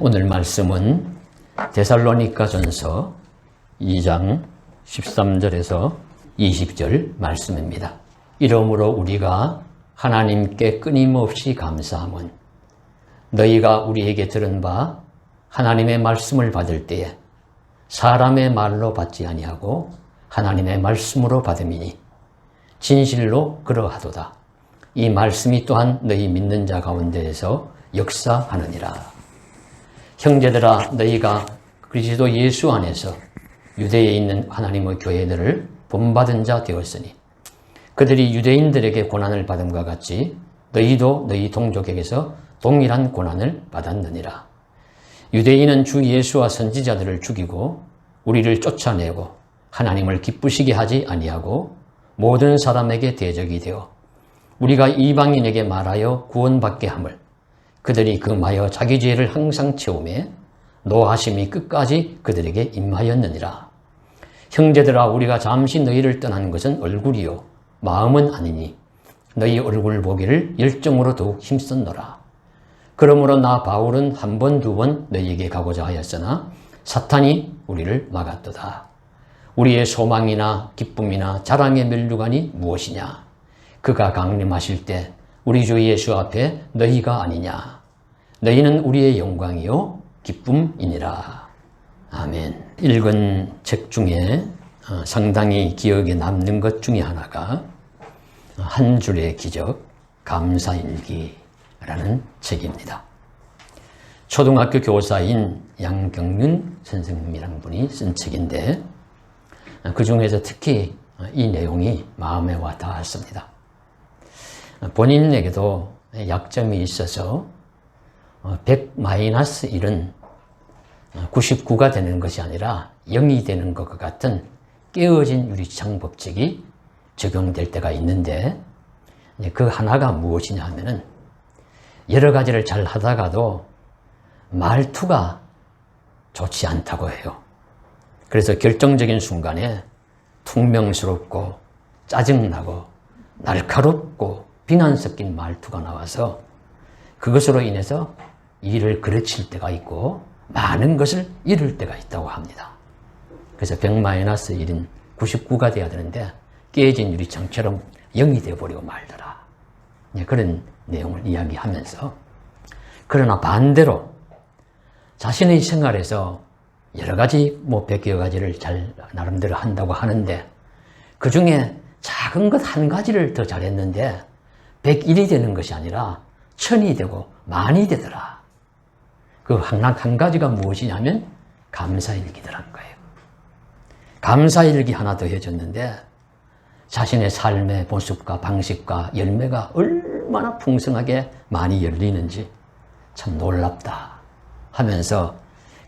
오늘 말씀은 데살로니가전서 2장 13절에서 20절 말씀입니다. 이러므로 우리가 하나님께 끊임없이 감사함은 너희가 우리에게 들은 바 하나님의 말씀을 받을 때에 사람의 말로 받지 아니하고 하나님의 말씀으로 받음이니 진실로 그러하도다. 이 말씀이 또한 너희 믿는 자 가운데에서 역사하느니라. 형제들아, 너희가 그리스도 예수 안에서 유대에 있는 하나님의 교회들을 본받은 자 되었으니 그들이 유대인들에게 고난을 받음과 같이 너희도 너희 동족에게서 동일한 고난을 받았느니라. 유대인은 주 예수와 선지자들을 죽이고 우리를 쫓아내고 하나님을 기쁘시게 하지 아니하고 모든 사람에게 대적이 되어 우리가 이방인에게 말하여 구원받게 함을 그들이 금하여 자기 죄를 항상 채우매 노하심이 끝까지 그들에게 임하였느니라. 형제들아, 우리가 잠시 너희를 떠난 것은 얼굴이요 마음은 아니니 너희 얼굴 보기를 열정으로 더욱 힘썼노라. 그러므로 나 바울은 한 번, 두 번 너희에게 가고자 하였으나 사탄이 우리를 막았도다. 우리의 소망이나 기쁨이나 자랑의 면류관이 무엇이냐? 그가 강림하실 때 우리 주 예수 앞에 너희가 아니냐. 너희는 우리의 영광이요 기쁨이니라. 아멘. 읽은 책 중에 상당히 기억에 남는 것 중에 하나가 한 줄의 기적 감사일기라는 책입니다. 초등학교 교사인 양경윤 선생님이라는 분이 쓴 책인데 그 중에서 특히 이 내용이 마음에 와 닿았습니다. 본인에게도 약점이 있어서 100-1은 99가 되는 것이 아니라 0이 되는 것과 같은 깨어진 유리창 법칙이 적용될 때가 있는데 그 하나가 무엇이냐 하면은 여러 가지를 잘 하다가도 말투가 좋지 않다고 해요. 그래서 결정적인 순간에 퉁명스럽고 짜증나고 날카롭고 비난 섞인 말투가 나와서 그것으로 인해서 일을 그르칠 때가 있고 많은 것을 잃을 때가 있다고 합니다. 그래서 100-1인 99가 돼야 되는데 깨진 유리창처럼 0이 되어버리고 말더라. 그런 내용을 이야기하면서 그러나 반대로 자신의 생활에서 여러 가지 100여 가지를 잘 나름대로 한다고 하는데 그 중에 작은 것 한 가지를 더 잘했는데 101이 되는 것이 아니라 1000이 되고 10,000이 되더라. 그 한 가지가 무엇이냐면 감사일기더란 거예요. 감사일기 하나 더 해줬는데 자신의 삶의 모습과 방식과 열매가 얼마나 풍성하게 많이 열리는지 참 놀랍다 하면서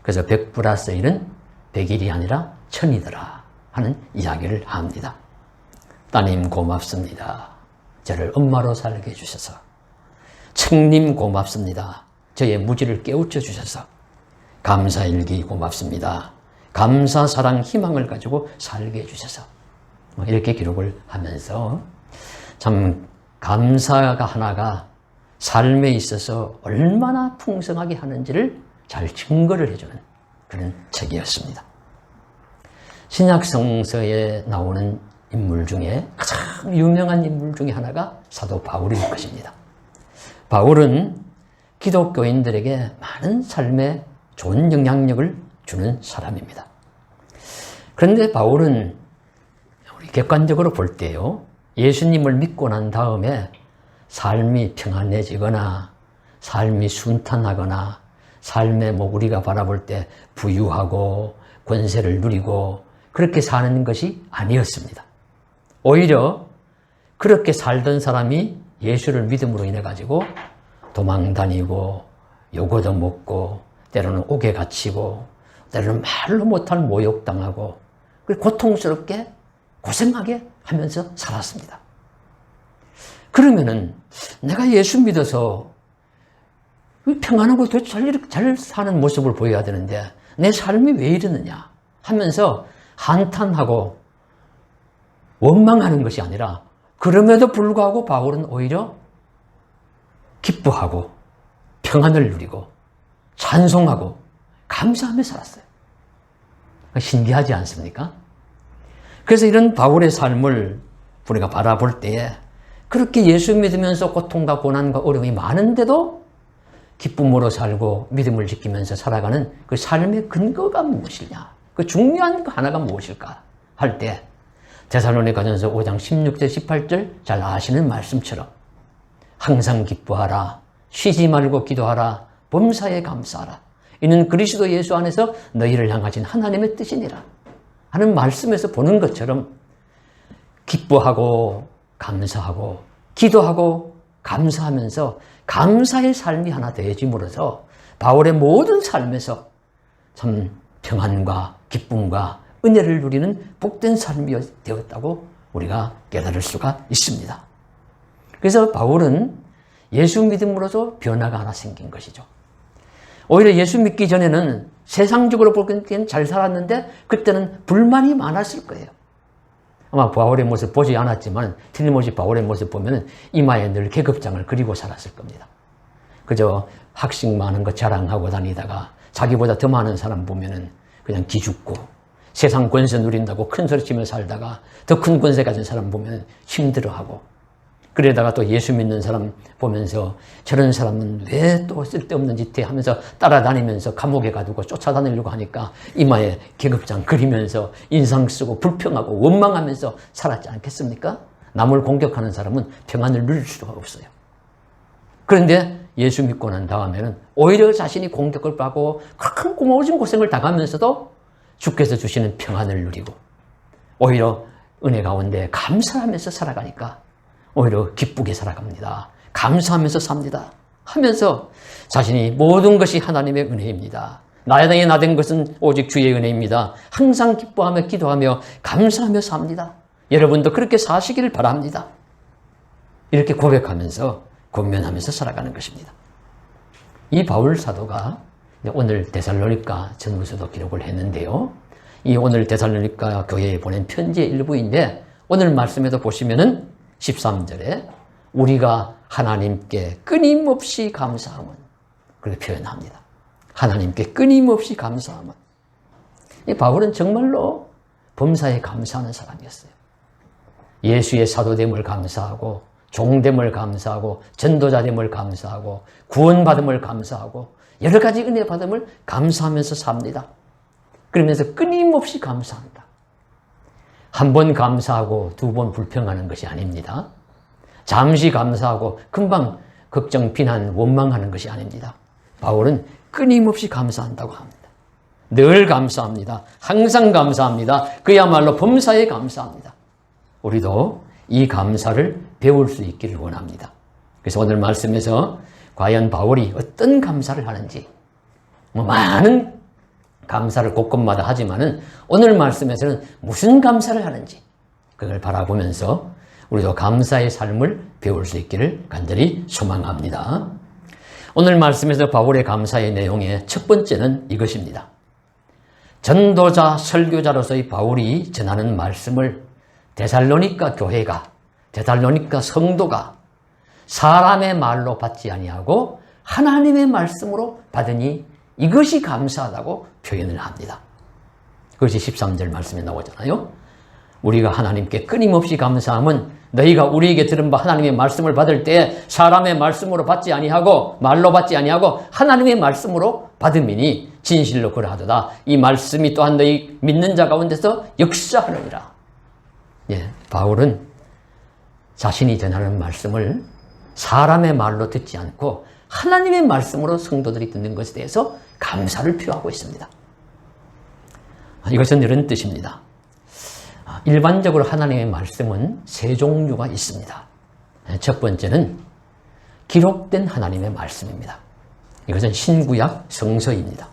그래서 100+1은 100일이 아니라 1000이더라 하는 이야기를 합니다. 따님 고맙습니다. 저를 엄마로 살게 해주셔서. 청님 고맙습니다. 저의 무지를 깨우쳐 주셔서. 감사일기 고맙습니다. 감사, 사랑, 희망을 가지고 살게 해주셔서. 이렇게 기록을 하면서 참 감사가 하나가 삶에 있어서 얼마나 풍성하게 하는지를 잘 증거를 해주는 그런 책이었습니다. 신약 성서에 나오는 인물 중에 가장 유명한 인물 중에 하나가 사도 바울일 것입니다. 바울은 기독교인들에게 많은 삶에 좋은 영향력을 주는 사람입니다. 그런데 바울은 우리 객관적으로 볼 때요, 예수님을 믿고 난 다음에 삶이 평안해지거나 삶이 순탄하거나 삶에 우리가 바라볼 때 부유하고 권세를 누리고 그렇게 사는 것이 아니었습니다. 오히려 그렇게 살던 사람이 예수를 믿음으로 인해 가지고 도망다니고 요거도 먹고 때로는 옥에 갇히고 때로는 말로 못할 모욕당하고 고통스럽게 고생하게 하면서 살았습니다. 그러면은 내가 예수 믿어서 평안하고 잘 사는 모습을 보여야 되는데 내 삶이 왜 이러느냐 하면서 한탄하고 원망하는 것이 아니라 그럼에도 불구하고 바울은 오히려 기뻐하고 평안을 누리고 찬송하고 감사하며 살았어요. 신기하지 않습니까? 그래서 이런 바울의 삶을 우리가 바라볼 때에 그렇게 예수 믿으면서 고통과 고난과 어려움이 많은데도 기쁨으로 살고 믿음을 지키면서 살아가는 그 삶의 근거가 무엇이냐, 그 중요한 그 하나가 무엇일까 할 때 데살로니가전서 5장 16절 18절 잘 아시는 말씀처럼 항상 기뻐하라, 쉬지 말고 기도하라, 범사에 감사하라, 이는 그리스도 예수 안에서 너희를 향하신 하나님의 뜻이니라 하는 말씀에서 보는 것처럼 기뻐하고 감사하고 기도하고 감사하면서 감사의 삶이 하나 더해짐으로써 바울의 모든 삶에서 참 평안과 기쁨과 은혜를 누리는 복된 삶이 되었다고 우리가 깨달을 수가 있습니다. 그래서 바울은 예수 믿음으로서 변화가 하나 생긴 것이죠. 오히려 예수 믿기 전에는 세상적으로 볼 때는 잘 살았는데 그때는 불만이 많았을 거예요. 아마 바울의 모습 보지 않았지만 틀림없이 바울의 모습 보면 이마에 늘 계급장을 그리고 살았을 겁니다. 그저 학식 많은 거 자랑하고 다니다가 자기보다 더 많은 사람 보면은 그냥 기죽고 세상 권세 누린다고 큰 소리 치며 살다가 더 큰 권세 가진 사람 보면 힘들어하고, 그러다가 또 예수 믿는 사람 보면서 저런 사람은 왜 또 쓸데없는 짓 해 하면서 따라다니면서 감옥에 가두고 쫓아다니려고 하니까 이마에 계급장 그리면서 인상 쓰고 불평하고 원망하면서 살았지 않겠습니까? 남을 공격하는 사람은 평안을 누릴 수가 없어요. 그런데 예수 믿고 난 다음에는 오히려 자신이 공격을 받고 큰 고마워진 고생을 당하면서도 주께서 주시는 평안을 누리고 오히려 은혜 가운데 감사하면서 살아가니까 오히려 기쁘게 살아갑니다. 감사하면서 삽니다. 하면서 자신이 모든 것이 하나님의 은혜입니다. 나에 나된 것은 오직 주의 은혜입니다. 항상 기뻐하며 기도하며 감사하며 삽니다. 여러분도 그렇게 사시기를 바랍니다. 이렇게 고백하면서 권면하면서 살아가는 것입니다. 이 바울 사도가 오늘 데살로니가 전후서도 기록을 했는데요. 이 오늘 데살로니가 교회에 보낸 편지의 일부인데 오늘 말씀에도 보시면은 13절에 우리가 하나님께 끊임없이 감사함은 그렇게 표현합니다. 하나님께 끊임없이 감사함은. 이 바울은 정말로 범사에 감사하는 사람이었어요. 예수의 사도됨을 감사하고 종됨을 감사하고 전도자됨을 감사하고 구원받음을 감사하고 여러 가지 은혜 받음을 감사하면서 삽니다. 그러면서 끊임없이 감사한다. 한 번 감사하고 두 번 불평하는 것이 아닙니다. 잠시 감사하고 금방 걱정, 비난, 원망하는 것이 아닙니다. 바울은 끊임없이 감사한다고 합니다. 늘 감사합니다. 항상 감사합니다. 그야말로 범사에 감사합니다. 우리도 이 감사를 배울 수 있기를 원합니다. 그래서 오늘 말씀에서 과연 바울이 어떤 감사를 하는지, 많은 감사를 곳곳마다 하지만은 오늘 말씀에서는 무슨 감사를 하는지 그걸 바라보면서 우리도 감사의 삶을 배울 수 있기를 간절히 소망합니다. 오늘 말씀에서 바울의 감사의 내용의 첫 번째는 이것입니다. 전도자, 설교자로서의 바울이 전하는 말씀을 데살로니가 교회가, 데살로니가 성도가 사람의 말로 받지 아니하고 하나님의 말씀으로 받으니 이것이 감사하다고 표현을 합니다. 그것이 13절 말씀에 나오잖아요. 우리가 하나님께 끊임없이 감사함은 너희가 우리에게 들은 바 하나님의 말씀을 받을 때 사람의 말씀으로 받지 아니하고 말로 받지 아니하고 하나님의 말씀으로 받음이니 진실로 그러하도다. 이 말씀이 또한 너희 믿는 자 가운데서 역사하느니라. 예, 바울은 자신이 전하는 말씀을 사람의 말로 듣지 않고 하나님의 말씀으로 성도들이 듣는 것에 대해서 감사를 표하고 있습니다. 이것은 이런 뜻입니다. 일반적으로 하나님의 말씀은 세 종류가 있습니다. 첫 번째는 기록된 하나님의 말씀입니다. 이것은 신구약 성서입니다.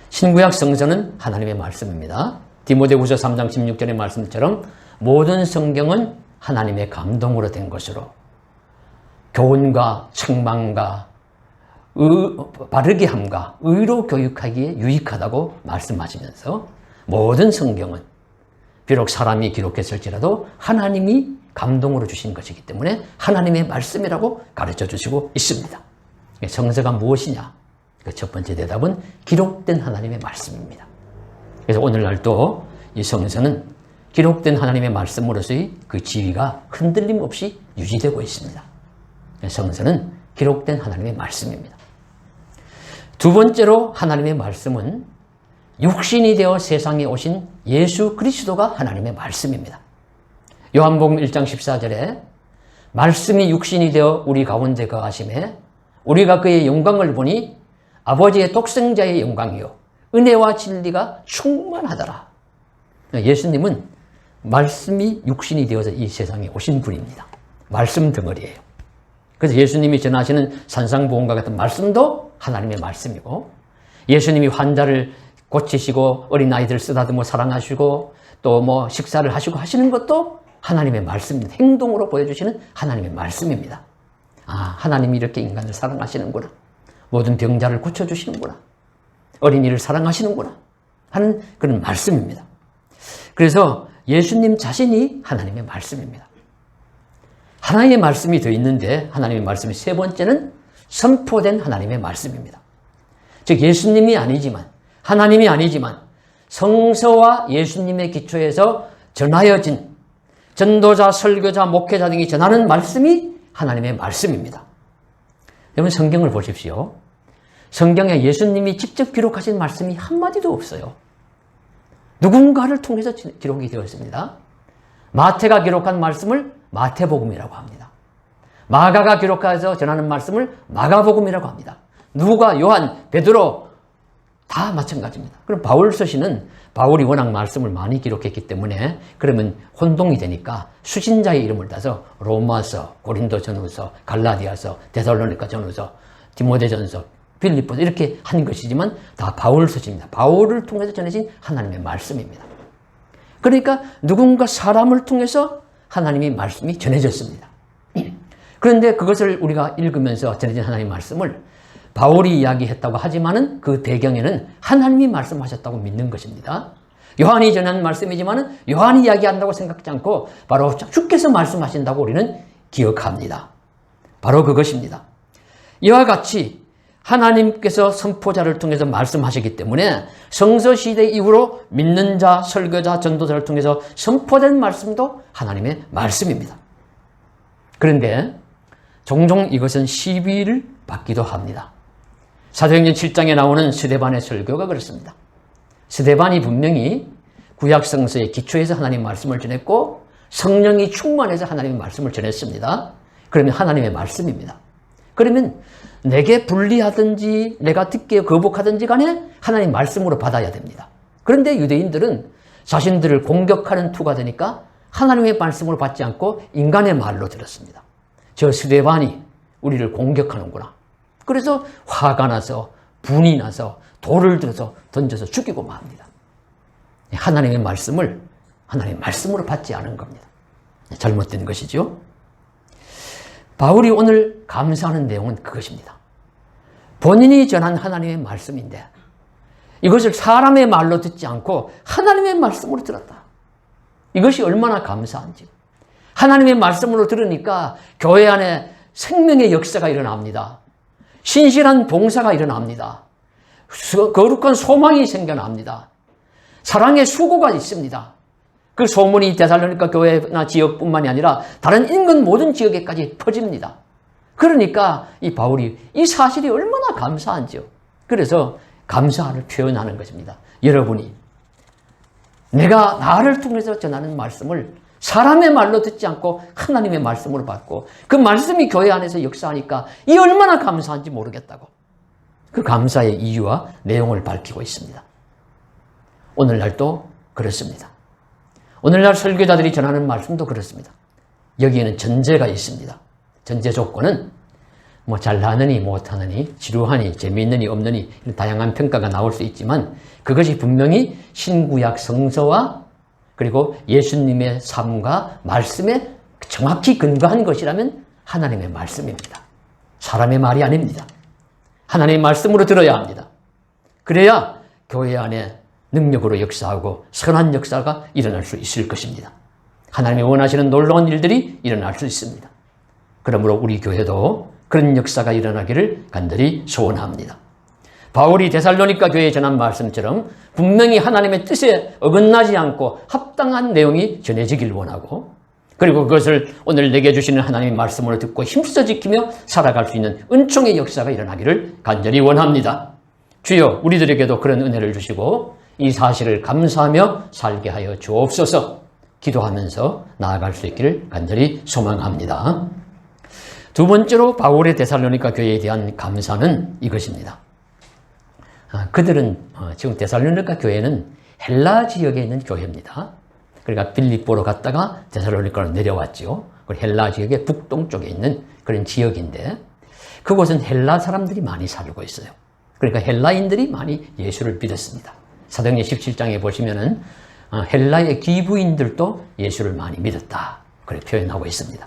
신구약 성서는 하나님의 말씀입니다. 디모데후서 3장 16절의 말씀처럼 모든 성경은 하나님의 감동으로 된 것으로 교훈과 책망과 바르게 함과 의로 교육하기에 유익하다고 말씀하시면서 모든 성경은 비록 사람이 기록했을지라도 하나님이 감동으로 주신 것이기 때문에 하나님의 말씀이라고 가르쳐 주시고 있습니다. 성서가 무엇이냐? 그 첫 번째 대답은 기록된 하나님의 말씀입니다. 그래서 오늘날 또 이 성서는 기록된 하나님의 말씀으로서의 그 지위가 흔들림 없이 유지되고 있습니다. 성서는 기록된 하나님의 말씀입니다. 두 번째로 하나님의 말씀은 육신이 되어 세상에 오신 예수 그리스도가 하나님의 말씀입니다. 요한복음 1장 14절에 말씀이 육신이 되어 우리 가운데 거하심에 우리가 그의 영광을 보니 아버지의 독생자의 영광이요 은혜와 진리가 충만하더라. 예수님은 말씀이 육신이 되어서 이 세상에 오신 분입니다. 말씀 덩어리예요. 그래서 예수님이 전하시는 산상보험과 같은 말씀도 하나님의 말씀이고, 예수님이 환자를 고치시고 어린아이들 쓰다듬어 사랑하시고 또 식사를 하시고 하시는 것도 하나님의 말씀입니다. 행동으로 보여주시는 하나님의 말씀입니다. 하나님이 이렇게 인간을 사랑하시는구나. 모든 병자를 고쳐주시는구나. 어린이를 사랑하시는구나 하는 그런 말씀입니다. 그래서 예수님 자신이 하나님의 말씀입니다. 하나님의 말씀이 더 있는데, 하나님의 말씀이 세 번째는 선포된 하나님의 말씀입니다. 즉 예수님이 아니지만, 하나님이 아니지만 성서와 예수님의 기초에서 전하여진 전도자, 설교자, 목회자 등이 전하는 말씀이 하나님의 말씀입니다. 여러분 성경을 보십시오. 성경에 예수님이 직접 기록하신 말씀이 한마디도 없어요. 누군가를 통해서 기록이 되어 있습니다. 마태가 기록한 말씀을 마태복음이라고 합니다. 마가가 기록해서 전하는 말씀을 마가복음이라고 합니다. 누가, 요한, 베드로 다 마찬가지입니다. 그럼 바울 서신은 바울이 워낙 말씀을 많이 기록했기 때문에 그러면 혼동이 되니까 수신자의 이름을 따서 로마서, 고린도전후서, 갈라디아서, 데살로니가 전후서, 디모데전서, 빌립보서 이렇게 한 것이지만 다 바울 서신입니다. 바울을 통해서 전해진 하나님의 말씀입니다. 그러니까 누군가 사람을 통해서 하나님의 말씀이 전해졌습니다. 그런데 그것을 우리가 읽으면서 전해진 하나님의 말씀을 바울이 이야기했다고 하지만은 그 배경에는 하나님이 말씀하셨다고 믿는 것입니다. 요한이 전한 말씀이지만은 요한이 이야기한다고 생각하지 않고 바로 주께서 말씀하신다고 우리는 기억합니다. 바로 그것입니다. 이와 같이 하나님께서 선포자를 통해서 말씀하시기 때문에 성서시대 이후로 믿는 자, 설교자, 전도자를 통해서 선포된 말씀도 하나님의 말씀입니다. 그런데 종종 이것은 시비를 받기도 합니다. 사도행전 7장에 나오는 스데반의 설교가 그렇습니다. 스데반이 분명히 구약 성서의 기초에서 하나님의 말씀을 전했고 성령이 충만해서 하나님의 말씀을 전했습니다. 그러면 하나님의 말씀입니다. 그러면 내게 불리하든지 내가 듣기에 거북하든지 간에 하나님의 말씀으로 받아야 됩니다. 그런데 유대인들은 자신들을 공격하는 투가 되니까 하나님의 말씀으로 받지 않고 인간의 말로 들었습니다. 저 스데반이 우리를 공격하는구나. 그래서 화가 나서 분이 나서 돌을 들어서 던져서 죽이고 맙니다. 하나님의 말씀을 하나님의 말씀으로 받지 않은 겁니다. 잘못된 것이죠. 바울이 오늘 감사하는 내용은 그것입니다. 본인이 전한 하나님의 말씀인데 이것을 사람의 말로 듣지 않고 하나님의 말씀으로 들었다. 이것이 얼마나 감사한지. 하나님의 말씀으로 들으니까 교회 안에 생명의 역사가 일어납니다. 신실한 봉사가 일어납니다. 거룩한 소망이 생겨납니다. 사랑의 수고가 있습니다. 그 소문이 데살로니가 교회나 지역뿐만이 아니라 다른 인근 모든 지역에까지 퍼집니다. 그러니까 이 바울이 이 사실이 얼마나 감사한지요. 그래서 감사를 표현하는 것입니다. 여러분이 내가 나를 통해서 전하는 말씀을 사람의 말로 듣지 않고 하나님의 말씀으로 받고 그 말씀이 교회 안에서 역사하니까 이 얼마나 감사한지 모르겠다고 그 감사의 이유와 내용을 밝히고 있습니다. 오늘날도 그렇습니다. 오늘날 설교자들이 전하는 말씀도 그렇습니다. 여기에는 전제가 있습니다. 전제 조건은 잘하느니 못하느니 지루하니 재미있느니 없느니 이런 다양한 평가가 나올 수 있지만 그것이 분명히 신구약 성서와 그리고 예수님의 삶과 말씀에 정확히 근거한 것이라면 하나님의 말씀입니다. 사람의 말이 아닙니다. 하나님의 말씀으로 들어야 합니다. 그래야 교회 안에 능력으로 역사하고 선한 역사가 일어날 수 있을 것입니다. 하나님이 원하시는 놀라운 일들이 일어날 수 있습니다. 그러므로 우리 교회도 그런 역사가 일어나기를 간절히 소원합니다. 바울이 데살로니가 교회에 전한 말씀처럼 분명히 하나님의 뜻에 어긋나지 않고 합당한 내용이 전해지길 원하고, 그리고 그것을 오늘 내게 주시는 하나님의 말씀으로 듣고 힘써 지키며 살아갈 수 있는 은총의 역사가 일어나기를 간절히 원합니다. 주여, 우리들에게도 그런 은혜를 주시고 이 사실을 감사하며 살게 하여 주옵소서. 기도하면서 나아갈 수 있기를 간절히 소망합니다. 두 번째로 바울의 데살로니가 교회에 대한 감사는 이것입니다. 그들은 지금 데살로니가 교회는 헬라 지역에 있는 교회입니다. 그러니까 빌립보로 갔다가 데살로니가로 내려왔죠. 헬라 지역의 북동쪽에 있는 그런 지역인데, 그곳은 헬라 사람들이 많이 살고 있어요. 그러니까 헬라인들이 많이 예수를 믿었습니다. 사도행전 17장에 보시면은 헬라의 기부인들도 예수를 많이 믿었다, 그렇게 표현하고 있습니다.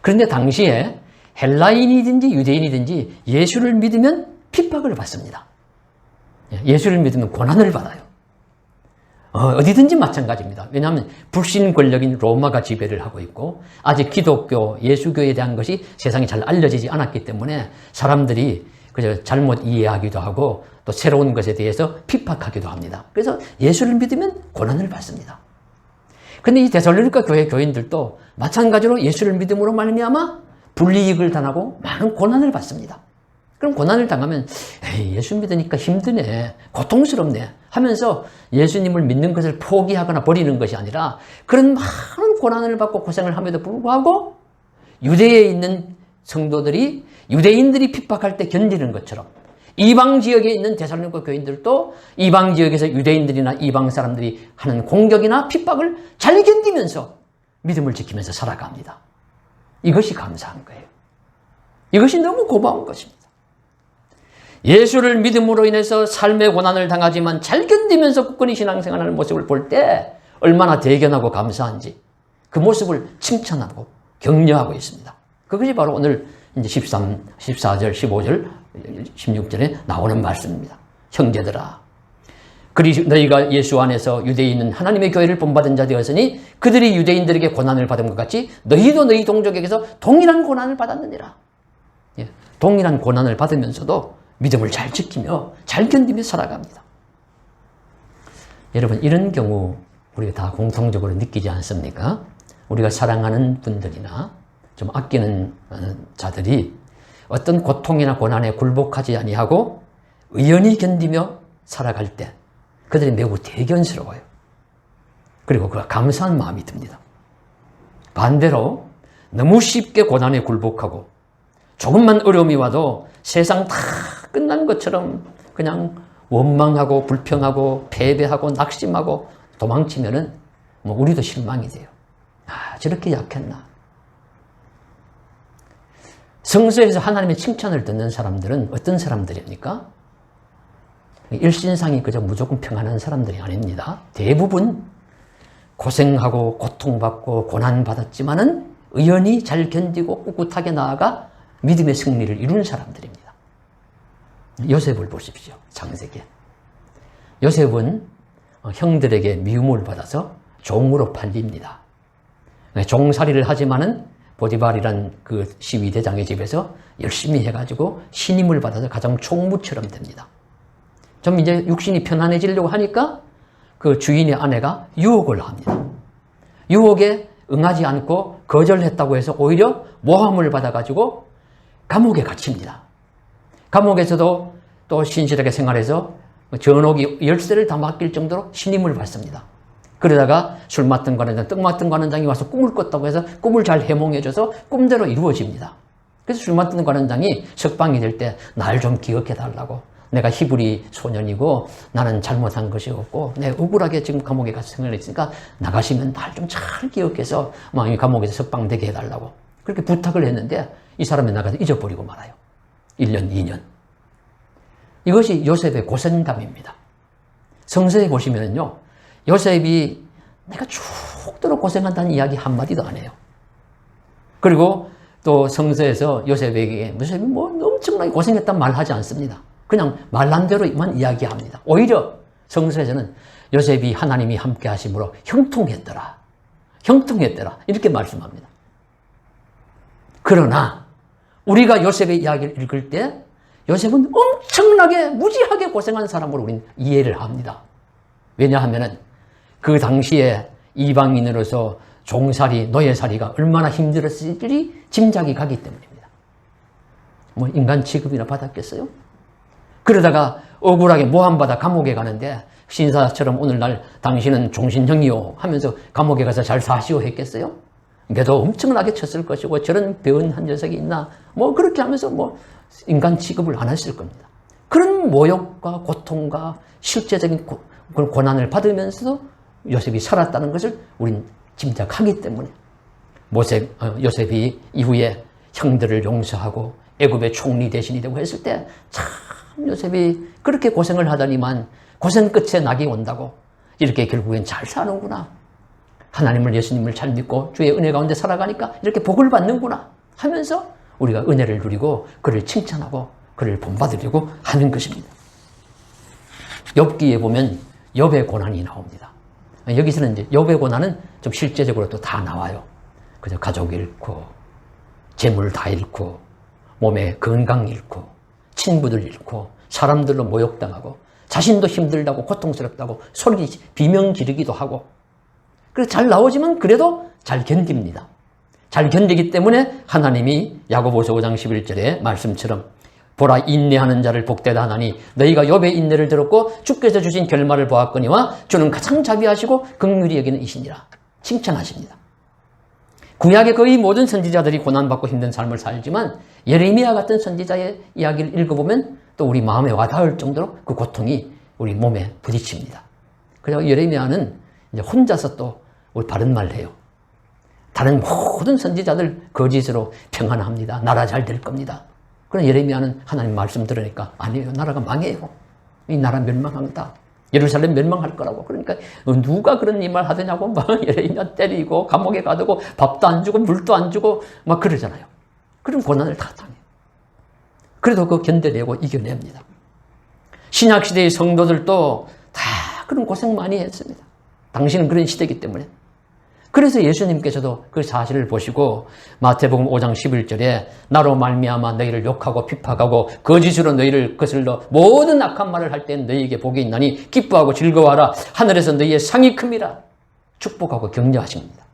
그런데 당시에 헬라인이든지 유대인이든지 예수를 믿으면 핍박을 받습니다. 예수를 믿으면 고난을 받아요. 어디든지 마찬가지입니다. 왜냐하면 불신 권력인 로마가 지배를 하고 있고, 아직 기독교, 예수교에 대한 것이 세상에 잘 알려지지 않았기 때문에 사람들이 그저 잘못 이해하기도 하고 또 새로운 것에 대해서 핍박하기도 합니다. 그래서 예수를 믿으면 고난을 받습니다. 그런데 이 데살로니가 교회 교인들도 마찬가지로 예수를 믿음으로 말미암아 불이익을 당하고 많은 고난을 받습니다. 그럼 고난을 당하면 예수 믿으니까 힘드네, 고통스럽네 하면서 예수님을 믿는 것을 포기하거나 버리는 것이 아니라, 그런 많은 고난을 받고 고생을 함에도 불구하고 유대에 있는 성도들이 유대인들이 핍박할 때 견디는 것처럼 이방 지역에 있는 데살로니가 교인들도 이방 지역에서 유대인들이나 이방 사람들이 하는 공격이나 핍박을 잘 견디면서 믿음을 지키면서 살아갑니다. 이것이 감사한 거예요. 이것이 너무 고마운 것입니다. 예수를 믿음으로 인해서 삶의 고난을 당하지만 잘 견디면서 굳건히 신앙생활하는 모습을 볼 때 얼마나 대견하고 감사한지 그 모습을 칭찬하고 격려하고 있습니다. 그것이 바로 오늘 이제 14절, 15절, 16절에 나오는 말씀입니다. 형제들아, 너희가 예수 안에서 유대인은 하나님의 교회를 본받은 자 되었으니 그들이 유대인들에게 고난을 받은 것 같이 너희도 너희 동족에게서 동일한 고난을 받았느니라. 동일한 고난을 받으면서도 믿음을 잘 지키며 잘 견디며 살아갑니다. 여러분, 이런 경우 우리가 다 공통적으로 느끼지 않습니까? 우리가 사랑하는 분들이나 좀 아끼는 자들이 어떤 고통이나 고난에 굴복하지 아니하고 의연히 견디며 살아갈 때 그들이 매우 대견스러워요. 그리고 그 감사한 마음이 듭니다. 반대로 너무 쉽게 고난에 굴복하고 조금만 어려움이 와도 세상 다 끝난 것처럼 그냥 원망하고 불평하고 패배하고 낙심하고 도망치면은 우리도 실망이 돼요. 저렇게 약했나. 성서에서 하나님의 칭찬을 듣는 사람들은 어떤 사람들입니까? 일신상이 그저 무조건 평안한 사람들이 아닙니다. 대부분 고생하고 고통받고 고난받았지만은 의연히 잘 견디고 꿋꿋하게 나아가 믿음의 승리를 이룬 사람들입니다. 요셉을 보십시오. 창세기에. 요셉은 형들에게 미움을 받아서 종으로 팔립니다. 종살이를 하지만은 보디발이란 그 시위대장의 집에서 열심히 해가지고 신임을 받아서 가장 총무처럼 됩니다. 좀 이제 육신이 편안해지려고 하니까 그 주인의 아내가 유혹을 합니다. 유혹에 응하지 않고 거절했다고 해서 오히려 모함을 받아가지고 감옥에 갇힙니다. 감옥에서도 또 신실하게 생활해서 전옥이 열쇠를 다 맡길 정도로 신임을 받습니다. 그러다가 술 맡은 관원장, 떡 맡은 관원장이 와서 꿈을 꿨다고 해서 꿈을 잘 해몽해줘서 꿈대로 이루어집니다. 그래서 술 맡은 관원장이 석방이 될 때 날 좀 기억해달라고, 내가 히브리 소년이고 나는 잘못한 것이 없고 내 억울하게 지금 감옥에 가서 생활했으니까 나가시면 날 좀 잘 기억해서 이 감옥에서 석방되게 해달라고 그렇게 부탁을 했는데 이 사람이 나가서 잊어버리고 말아요. 1년, 2년. 이것이 요셉의 고생감입니다. 성서에 보시면요, 요셉이 내가 죽도록 고생한다는 이야기 한마디도 안 해요. 그리고 또 성서에서 요셉에게 요셉이 엄청나게 고생했다는 말 하지 않습니다. 그냥 말한 대로만 이야기합니다. 오히려 성서에서는 요셉이 하나님이 함께 하심으로 형통했더라. 형통했더라. 이렇게 말씀합니다. 그러나 우리가 요셉의 이야기를 읽을 때 요셉은 엄청나게 무지하게 고생한 사람으로 우리는 이해를 합니다. 왜냐하면 그 당시에 이방인으로서 종살이, 노예살이가 얼마나 힘들었을지 짐작이 가기 때문입니다. 뭐 인간 취급이나 받았겠어요? 그러다가 억울하게 모함받아 감옥에 가는데 신사처럼 오늘날 당신은 종신형이요 하면서 감옥에 가서 잘 사시오 했겠어요? 그래도 엄청나게 쳤을 것이고 저런 배은한 녀석이 있나 뭐 그렇게 하면서 뭐 인간 취급을 안 했을 겁니다. 그런 모욕과 고통과 실제적인 고난을 받으면서도 요셉이 살았다는 것을 우린 짐작하기 때문에 요셉이 이후에 형들을 용서하고 애굽의 총리 대신이 되고 했을 때 참 요셉이 그렇게 고생을 하더니만 고생 끝에 낙이 온다고 이렇게 결국엔 잘 사는구나. 하나님을 예수님을 잘 믿고 주의 은혜 가운데 살아가니까 이렇게 복을 받는구나 하면서 우리가 은혜를 누리고 그를 칭찬하고 그를 본받으려고 하는 것입니다. 욥기에 보면 욥의 고난이 나옵니다. 여기서는 이제 욥의 고난은 좀 실제적으로 또 다 나와요. 그저 가족 잃고 재물 다 잃고 몸의 건강 잃고 친구들 잃고 사람들로 모욕당하고 자신도 힘들다고 고통스럽다고 소리 비명 지르기도 하고 그래서 잘 나오지만 그래도 잘 견딥니다. 잘 견디기 때문에 하나님이 야고보서 5장 11절의 말씀처럼 보라 인내하는 자를 복되다 하나니 너희가 욥의 인내를 들었고 주께서 주신 결말을 보았거니와 주는 가장 자비하시고 긍휼히 여기는 이시니라 칭찬하십니다. 구약의 거의 모든 선지자들이 고난받고 힘든 삶을 살지만 예레미야 같은 선지자의 이야기를 읽어보면 또 우리 마음에 와닿을 정도로 그 고통이 우리 몸에 부딪힙니다. 그래서 예레미야는 이제 혼자서 또 우리 바른 말을 해요. 다른 모든 선지자들 거짓으로 평안합니다. 나라 잘 될 겁니다. 그런 예레미야는 하나님 말씀 들으니까 아니에요. 나라가 망해요. 이 나라 멸망한다. 예루살렘 멸망할 거라고. 그러니까 누가 그런 이 말 하더냐고 막 예레미야 때리고 감옥에 가두고 밥도 안 주고 물도 안 주고 막 그러잖아요. 그런 고난을 다 당해요. 그래도 그 견뎌내고 이겨냅니다. 신약시대의 성도들도 다 그런 고생 많이 했습니다. 당신은 그런 시대이기 때문에. 그래서 예수님께서도 그 사실을 보시고 마태복음 5장 11절에 나로 말미암아 너희를 욕하고 핍박하고 거짓으로 너희를 거슬러 모든 악한 말을 할 때는 너희에게 복이 있나니 기뻐하고 즐거워하라 하늘에서 너희의 상이 큽니다. 축복하고 격려하십니다.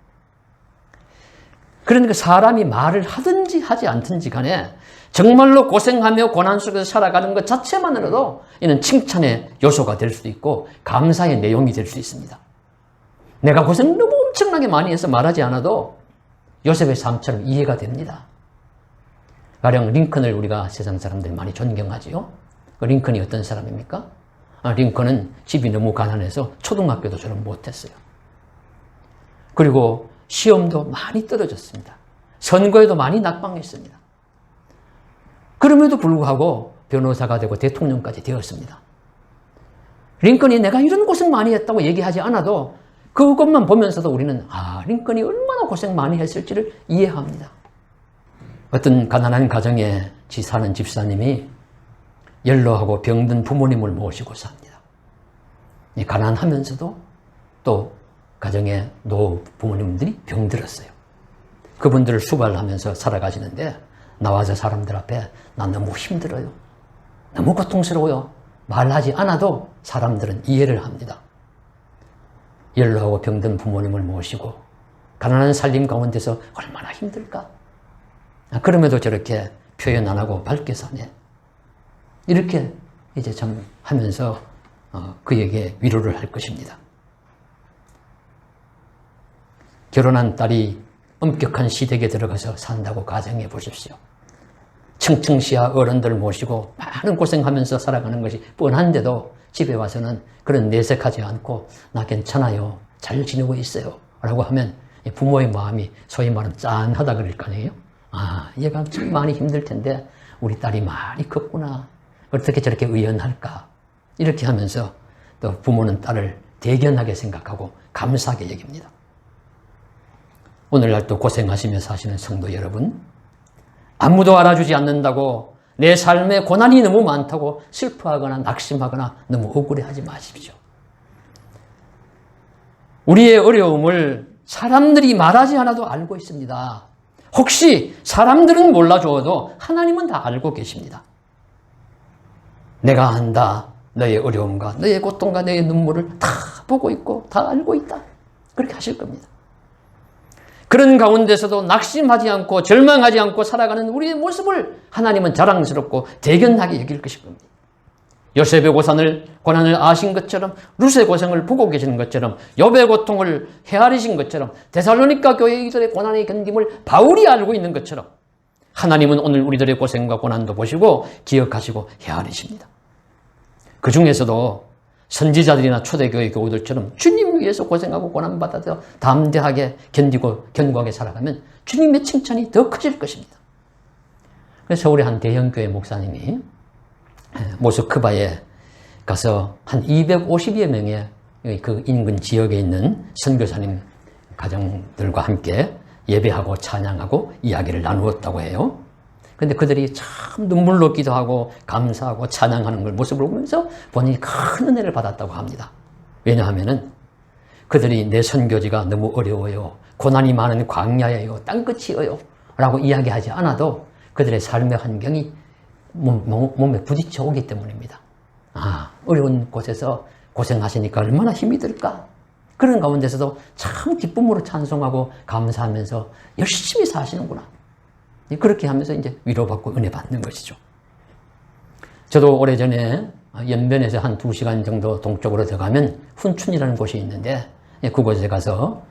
그러니까 사람이 말을 하든지 하지 않든지 간에 정말로 고생하며 고난 속에서 살아가는 것 자체만으로도 이는 칭찬의 요소가 될 수 있고 감사의 내용이 될 수 있습니다. 내가 고생 너무 엄청나게 많이 해서 말하지 않아도 요셉의 삶처럼 이해가 됩니다. 가령 링컨을 우리가 세상 사람들이 많이 존경하지요. 링컨이 어떤 사람입니까? 링컨은 집이 너무 가난해서 초등학교도 졸업 못했어요. 그리고 시험도 많이 떨어졌습니다. 선거에도 많이 낙방했습니다. 그럼에도 불구하고 변호사가 되고 대통령까지 되었습니다. 링컨이 내가 이런 고생 많이 했다고 얘기하지 않아도 그것만 보면서도 우리는 링컨이 얼마나 고생 많이 했을지를 이해합니다. 어떤 가난한 가정에 사는 집사님이 연로하고 병든 부모님을 모시고 삽니다. 가난하면서도 또 가정에 노 부모님들이 병들었어요. 그분들을 수발하면서 살아가시는데 나와서 사람들 앞에 나 너무 힘들어요. 너무 고통스러워요. 말하지 않아도 사람들은 이해를 합니다. 연로하고 병든 부모님을 모시고 가난한 살림 가운데서 얼마나 힘들까? 그럼에도 저렇게 표현 안 하고 밝게 사네. 이렇게 이제 참 하면서 그에게 위로를 할 것입니다. 결혼한 딸이 엄격한 시댁에 들어가서 산다고 가정해 보십시오. 청청시야 어른들 모시고 많은 고생하면서 살아가는 것이 뻔한데도 집에 와서는 그런 내색하지 않고 나 괜찮아요. 잘 지내고 있어요. 라고 하면 부모의 마음이 소위 말하면 짠하다 그럴 거 아니에요? 얘가 참 많이 힘들 텐데 우리 딸이 많이 컸구나. 어떻게 저렇게 의연할까? 이렇게 하면서 또 부모는 딸을 대견하게 생각하고 감사하게 여깁니다. 오늘날 또 고생하시며 사시는 성도 여러분, 아무도 알아주지 않는다고 내 삶에 고난이 너무 많다고 슬퍼하거나 낙심하거나 너무 억울해하지 마십시오. 우리의 어려움을 사람들이 말하지 않아도 알고 있습니다. 혹시 사람들은 몰라주어도 하나님은 다 알고 계십니다. 내가 안다. 너의 어려움과 너의 고통과 너의 눈물을 다 보고 있고 다 알고 있다. 그렇게 하실 겁니다. 그런 가운데서도 낙심하지 않고 절망하지 않고 살아가는 우리의 모습을 하나님은 자랑스럽고 대견하게 여길 것일 겁니다. 요셉의 고난을 아신 것처럼, 룻의 고생을 보고 계시는 것처럼, 욥의 고통을 헤아리신 것처럼, 데살로니가 교회들의 고난의 견딤을 바울이 알고 있는 것처럼 하나님은 오늘 우리들의 고생과 고난도 보시고 기억하시고 헤아리십니다. 그 중에서도 선지자들이나 초대교회 교우들처럼 주님 위해서 고생하고 고난받아서 담대하게 견디고 견고하게 살아가면 주님의 칭찬이 더 커질 것입니다. 그래서 서울의 한 대형교회 목사님이 모스크바에 가서 한 250여 명의 그 인근 지역에 있는 선교사님 가정들과 함께 예배하고 찬양하고 이야기를 나누었다고 해요. 그런데 그들이 참 눈물로 기도하고 감사하고 찬양하는 걸 모습을 보면서 본인이 큰 은혜를 받았다고 합니다. 왜냐하면은 그들이 내 선교지가 너무 어려워요. 고난이 많은 광야예요. 땅끝이에요. 라고 이야기하지 않아도 그들의 삶의 환경이 몸에 부딪혀 오기 때문입니다. 어려운 곳에서 고생하시니까 얼마나 힘이 들까? 그런 가운데서도 참 기쁨으로 찬송하고 감사하면서 열심히 사시는구나. 그렇게 하면서 이제 위로받고 은혜 받는 것이죠. 저도 오래전에 연변에서 한 2시간 정도 동쪽으로 들어가면 훈춘이라는 곳이 있는데 그곳에 가서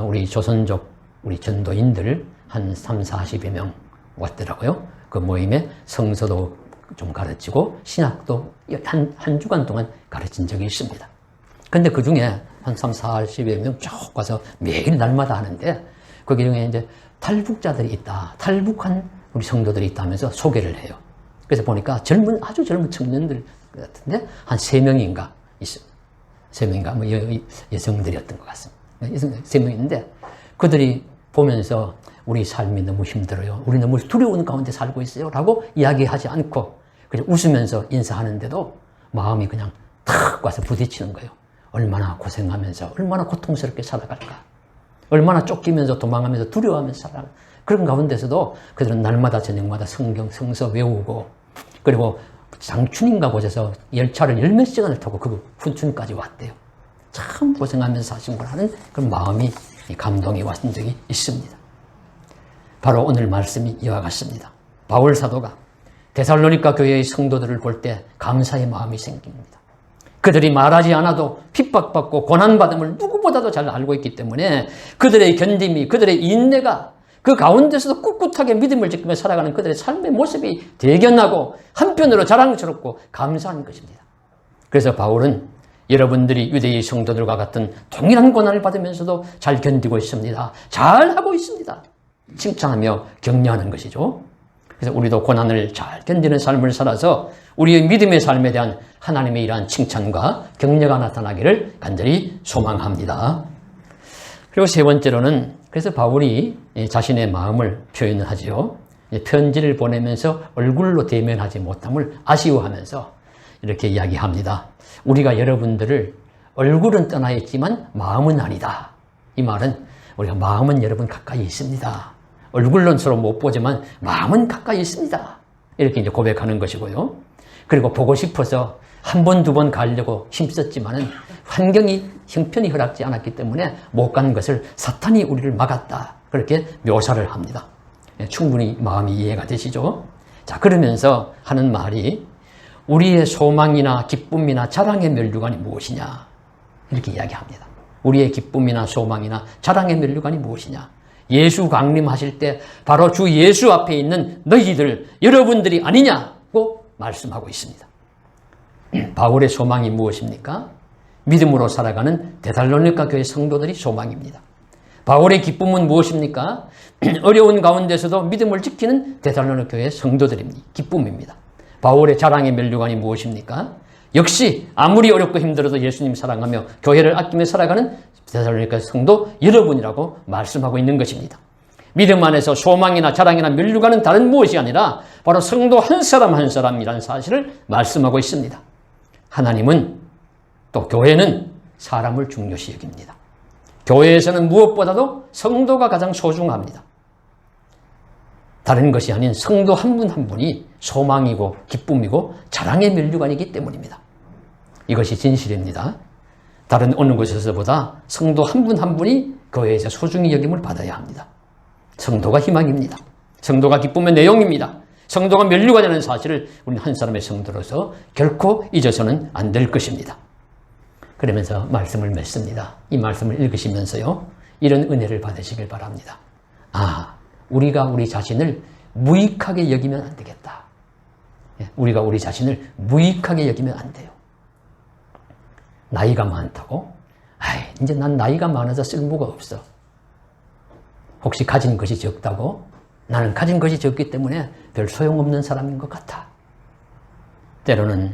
우리 조선족 우리 전도인들 한 30-40여 명 왔더라고요. 그 모임에 성서도 좀 가르치고 신학도 한 주간 동안 가르친 적이 있습니다. 근데 그 중에 한 30-40여 명 쭉 와서 매일 날마다 하는데 거기 중에 이제 탈북자들이 있다. 탈북한 우리 성도들이 있다 하면서 소개를 해요. 그래서 보니까 아주 젊은 청년들 같은데 한 3명인가 있습니다. 3명인가 뭐 여성들이었던 것 같습니다. 3명 있는데 그들이 보면서 우리 삶이 너무 힘들어요. 우리 너무 두려운 가운데 살고 있어요. 라고 이야기하지 않고 그냥 웃으면서 인사하는데도 마음이 그냥 탁 와서 부딪히는 거예요. 얼마나 고생하면서 얼마나 고통스럽게 살아갈까. 얼마나 쫓기면서 도망하면서 두려워하면서 살아갈까. 그런 가운데서도 그들은 날마다 저녁마다 성경, 성서 외우고 그리고 장춘인가 곳에서 열차를 10몇 시간을 타고 그 훈춘까지 왔대요. 참 고생하면서 사신구나 하는 그런 마음이 감동이 왔던 적이 있습니다. 바로 오늘 말씀이 이와 같습니다. 바울 사도가 데살로니가 교회의 성도들을 볼 때 감사의 마음이 생깁니다. 그들이 말하지 않아도 핍박받고 고난받음을 누구보다도 잘 알고 있기 때문에 그들의 견딤이, 그들의 인내가 그 가운데서도 꿋꿋하게 믿음을 지키며 살아가는 그들의 삶의 모습이 대견하고 한편으로 자랑스럽고 감사한 것입니다. 그래서 바울은 여러분들이 유대의 성도들과 같은 동일한 고난을 받으면서도 잘 견디고 있습니다. 잘하고 있습니다. 칭찬하며 격려하는 것이죠. 그래서 우리도 고난을 잘 견디는 삶을 살아서 우리의 믿음의 삶에 대한 하나님의 이러한 칭찬과 격려가 나타나기를 간절히 소망합니다. 그리고 세 번째로는 그래서 바울이 자신의 마음을 표현을 하지요. 편지를 보내면서 얼굴로 대면하지 못함을 아쉬워하면서 이렇게 이야기합니다. 우리가 여러분들을 얼굴은 떠나 있지만 마음은 아니다. 이 말은 우리가 마음은 여러분 가까이 있습니다. 얼굴은 서로 못 보지만 마음은 가까이 있습니다. 이렇게 이제 고백하는 것이고요. 그리고 보고 싶어서 한 번, 두 번 가려고 힘썼지만은 환경이 형편이 허락지 않았기 때문에 못 간 것을 사탄이 우리를 막았다. 그렇게 묘사를 합니다. 충분히 마음이 이해가 되시죠? 자, 그러면서 하는 말이 우리의 소망이나 기쁨이나 자랑의 면류관이 무엇이냐? 이렇게 이야기합니다. 우리의 기쁨이나 소망이나 자랑의 면류관이 무엇이냐? 예수 강림하실 때 바로 주 예수 앞에 있는 너희들, 여러분들이 아니냐고 말씀하고 있습니다. 바울의 소망이 무엇입니까? 믿음으로 살아가는 데살로니가 교회 성도들이 소망입니다. 바울의 기쁨은 무엇입니까? 어려운 가운데서도 믿음을 지키는 데살로니가 교회 성도들입니다. 기쁨입니다. 바울의 자랑의 면류관이 무엇입니까? 역시 아무리 어렵고 힘들어도 예수님 사랑하며 교회를 아끼며 살아가는 데살로니가 성도 여러분이라고 말씀하고 있는 것입니다. 믿음 안에서 소망이나 자랑이나 면류관은 다른 무엇이 아니라 바로 성도 한 사람 한 사람이라는 사실을 말씀하고 있습니다. 하나님은 또 교회는 사람을 중요시 여깁니다. 교회에서는 무엇보다도 성도가 가장 소중합니다. 다른 것이 아닌 성도 한 분 한 분이 소망이고 기쁨이고 자랑의 면류관이기 때문입니다. 이것이 진실입니다. 다른 어느 곳에서보다 성도 한 분 한 분이 교회에서 소중히 여김을 받아야 합니다. 성도가 희망입니다. 성도가 기쁨의 내용입니다. 성도가 면류관이라는 사실을 우리는 한 사람의 성도로서 결코 잊어서는 안 될 것입니다. 그러면서 말씀을 맺습니다. 이 말씀을 읽으시면서요, 이런 은혜를 받으시길 바랍니다. 우리가 우리 자신을 무익하게 여기면 안 되겠다. 우리가 우리 자신을 무익하게 여기면 안 돼요. 나이가 많다고? 이제 난 나이가 많아서 쓸모가 없어. 혹시 가진 것이 적다고? 나는 가진 것이 적기 때문에 별 소용없는 사람인 것 같아. 때로는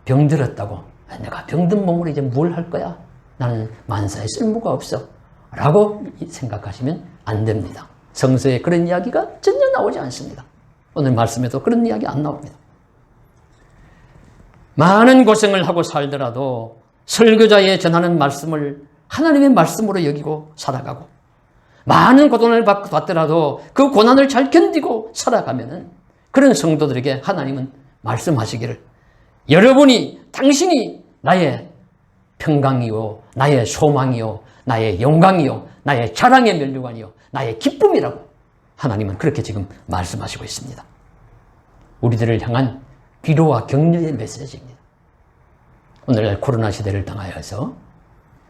병들었다고? 내가 병든 몸으로 이제 뭘 할 거야? 나는 만사에 쓸모가 없어. 라고 생각하시면 안 됩니다. 성서에 그런 이야기가 전혀 나오지 않습니다. 오늘 말씀에도 그런 이야기 안 나옵니다. 많은 고생을 하고 살더라도 설교자의 전하는 말씀을 하나님의 말씀으로 여기고 살아가고, 많은 고난을 받더라도 그 고난을 잘 견디고 살아가면은 그런 성도들에게 하나님은 말씀하시기를, 당신이 나의 평강이요, 나의 소망이요, 나의 영광이요, 나의 자랑의 면류관이요, 나의 기쁨이라고 하나님은 그렇게 지금 말씀하시고 있습니다. 우리들을 향한 위로와 격려의 메시지입니다. 오늘날 코로나 시대를 당하여서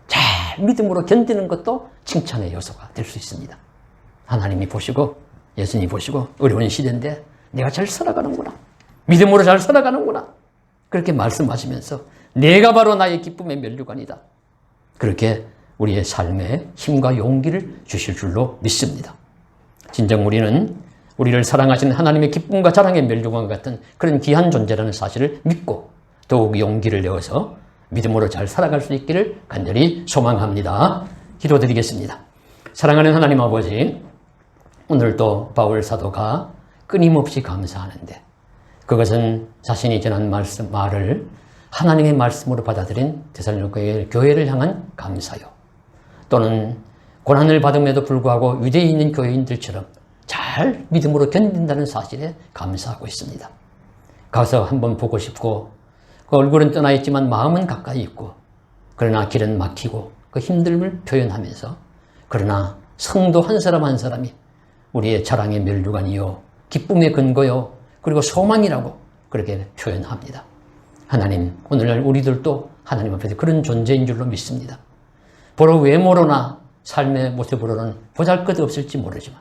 잘 믿음으로 견디는 것도 칭찬의 요소가 될 수 있습니다. 하나님이 보시고, 예수님이 보시고, 어려운 시대인데 내가 잘 살아가는구나, 믿음으로 잘 살아가는구나, 그렇게 말씀하시면서 내가 바로 나의 기쁨의 면류관이다, 그렇게 우리의 삶에 힘과 용기를 주실 줄로 믿습니다. 진정 우리는 우리를 사랑하시는 하나님의 기쁨과 자랑의 면류관 같은 그런 귀한 존재라는 사실을 믿고 더욱 용기를 내어서 믿음으로 잘 살아갈 수 있기를 간절히 소망합니다. 기도드리겠습니다. 사랑하는 하나님 아버지, 오늘도 바울 사도가 끊임없이 감사하는데, 그것은 자신이 전한 말을 하나님의 말씀으로 받아들인 데살로니가 교회를 향한 감사요, 또는 고난을 받음에도 불구하고 유대에 있는 교회인들처럼 잘 믿음으로 견딘다는 사실에 감사하고 있습니다. 가서 한번 보고 싶고, 그 얼굴은 떠나 있지만 마음은 가까이 있고, 그러나 길은 막히고 그 힘듦을 표현하면서, 그러나 성도 한 사람 한 사람이 우리의 자랑의 면류관이요, 기쁨의 근거요, 그리고 소망이라고 그렇게 표현합니다. 하나님, 오늘날 우리들도 하나님 앞에서 그런 존재인 줄로 믿습니다. 보러 외모로나 삶의 모습으로는 보잘것없을지 모르지만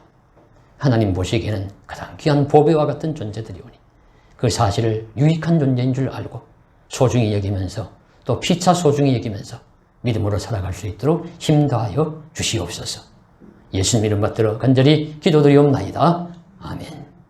하나님 보시기에는 가장 귀한 보배와 같은 존재들이오니 그 사실을 유익한 존재인 줄 알고 소중히 여기면서, 또 피차 소중히 여기면서 믿음으로 살아갈 수 있도록 힘 더하여 주시옵소서. 예수님 이름 받들어 간절히 기도드리옵나이다. 아멘.